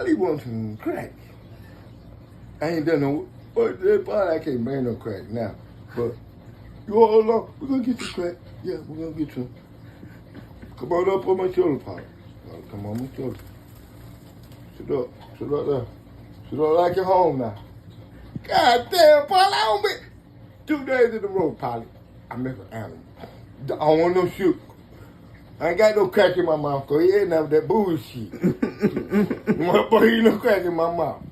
Polly wants some crack. I ain't done no, but Polly, I can't bring no crack now. But you all along, we're gonna get you crack. Yeah, we're gonna get you. Come on up on my shoulder, Polly. Come on my shoulder. Sit up there. Sit up like you're home now. God damn, Polly, I don't be 2 days in a row, Polly. I miss an animal. I don't want no shoot. I ain't got no crack in my mouth, cause he ain't have that bullshit. Motherfucker, ain't no crack in my mouth.